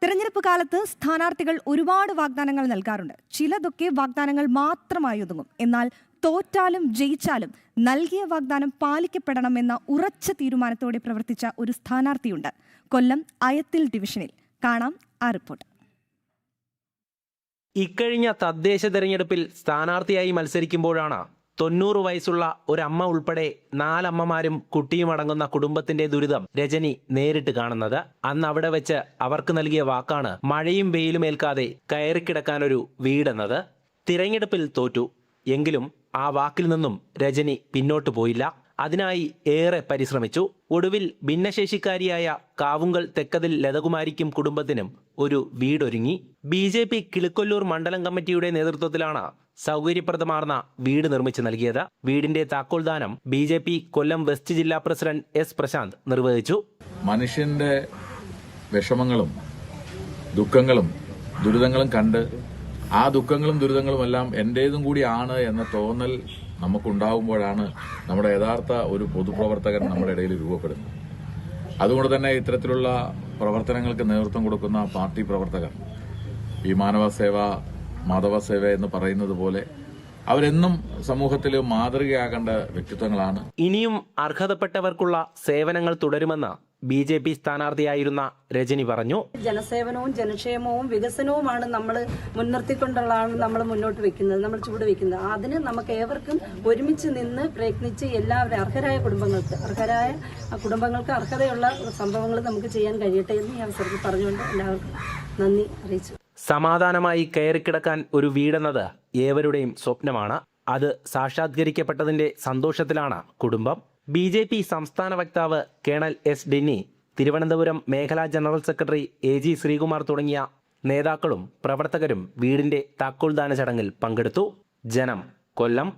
തെരഞ്ഞെടുപ്പ് കാലത്ത് സ്ഥാനാർത്ഥികൾ ഒരുപാട് വാഗ്ദാനങ്ങൾ നൽകാറുണ്ട്. ചിലതൊക്കെ വാഗ്ദാനങ്ങൾ മാത്രമായി ഒതുങ്ങും. എന്നാൽ തോറ്റാലും ജയിച്ചാലും നൽകിയ വാഗ്ദാനം പാലിക്കപ്പെടണമെന്ന ഉറച്ച തീരുമാനത്തോടെ പ്രവർത്തിച്ച ഒരു സ്ഥാനാർത്ഥിയുണ്ട് കൊല്ലം അയത്തിൽ ഡിവിഷനിൽ. കാണാം ആ റിപ്പോർട്ട്. ഇക്കഴിഞ്ഞ തദ്ദേശ തെരഞ്ഞെടുപ്പിൽ സ്ഥാനാർത്ഥിയായി മത്സരിക്കുമ്പോഴാണ് 90 വയസ്സുള്ള ഒരമ്മ ഉൾപ്പെടെ 4 അമ്മമാരും കുട്ടിയും അടങ്ങുന്ന കുടുംബത്തിന്റെ ദുരിതം രജനി നേരിട്ട് കാണുന്നത്. അന്ന് അവിടെ വെച്ച് അവർക്ക് നൽകിയ വാക്കാണ് മഴയും വെയിലും ഏൽക്കാതെ കയറിക്കിടക്കാനൊരു വീടെന്നത്. തിരഞ്ഞെടുപ്പിൽ തോറ്റു. എങ്കിലും ആ വാക്കിൽ നിന്നും രജനി പിന്നോട്ടു പോയില്ല. അതിനായി ഏറെ പരിശ്രമിച്ചു. ഒടുവിൽ ഭിന്നശേഷിക്കാരിയായ കാവുങ്കൽ തെക്കതിൽ ലതകുമാരിക്കും കുടുംബത്തിനും ഒരു വീടൊരുങ്ങി. BJP കിളിക്കൊല്ലൂർ മണ്ഡലം കമ്മിറ്റിയുടെ നേതൃത്വത്തിലാണ് സൗകര്യപ്രദമാർന്ന വീട് നിർമ്മിച്ചു നൽകിയത്. വീടിന്റെ താക്കോൽദാനം BJP കൊല്ലം വെസ്റ്റ് ജില്ലാ പ്രസിഡന്റ് S പ്രശാന്ത് നിർവഹിച്ചു. മനുഷ്യന്റെ വിഷമങ്ങളും ദുഃഖങ്ങളും ദുരിതങ്ങളും കണ്ട് ആ ദുഃഖങ്ങളും ദുരിതങ്ങളുമെല്ലാം എന്റേതും കൂടിയാണ് എന്ന തോന്നൽ നമുക്കുണ്ടാകുമ്പോഴാണ് നമ്മുടെ യഥാർത്ഥ ഒരു പൊതുപ്രവർത്തകൻ നമ്മുടെ ഇടയിൽ രൂപപ്പെടുന്നത്. അതുകൊണ്ട് തന്നെ ഇത്തരത്തിലുള്ള പ്രവർത്തനങ്ങൾക്ക് നേതൃത്വം കൊടുക്കുന്ന പാർട്ടി പ്രവർത്തകർ ഈ മാനവസേവ മാധവസേവ എന്ന് പറയുന്നത് പോലെ അവരെന്നും സമൂഹത്തിൽ മാതൃകയാകേണ്ട വ്യക്തിത്വങ്ങളാണ്. ഇനിയും അർഹതപ്പെട്ടവർക്കുള്ള സേവനങ്ങൾ തുടരുമെന്ന് BJP സ്ഥാനാർത്ഥിയായിരുന്ന രജനി പറഞ്ഞു. ജനസേവനവും ജനക്ഷേമവും വികസനവുമാണ് നമ്മൾ മുൻനിർത്തിക്കൊണ്ടുള്ളതാണ് നമ്മൾ മുന്നോട്ട് വെക്കുന്നത്, നമ്മൾ ചൂട് വെക്കുന്നത്. അതിന് നമുക്ക് ഏവർക്കും ഒരുമിച്ച് നിന്ന് പ്രയത്നിച്ച് എല്ലാവരും അർഹരായ കുടുംബങ്ങൾക്ക് അർഹതയുള്ള സംഭവങ്ങൾ നമുക്ക് ചെയ്യാൻ കഴിയട്ടെ എന്ന് ഈ അവസരത്തിൽ പറഞ്ഞുകൊണ്ട് എല്ലാവർക്കും നന്ദി അറിയിച്ചു. സമാധാനമായി കയറിക്കിടക്കാൻ ഒരു വീടെന്നത് ഏവരുടെയും സ്വപ്നമാണ്. അത് സാക്ഷാത്കരിക്കപ്പെട്ടതിന്റെ സന്തോഷത്തിലാണ് കുടുംബം. BJP സംസ്ഥാന വക്താവ് കേണൽ S ഡെന്നി, തിരുവനന്തപുരം മേഖലാ ജനറൽ സെക്രട്ടറി AG ശ്രീകുമാർ തുടങ്ങിയ നേതാക്കളും പ്രവർത്തകരും വീടിന്റെ താക്കോൽദാന ചടങ്ങിൽ പങ്കെടുത്തു. ജനം, കൊല്ലം.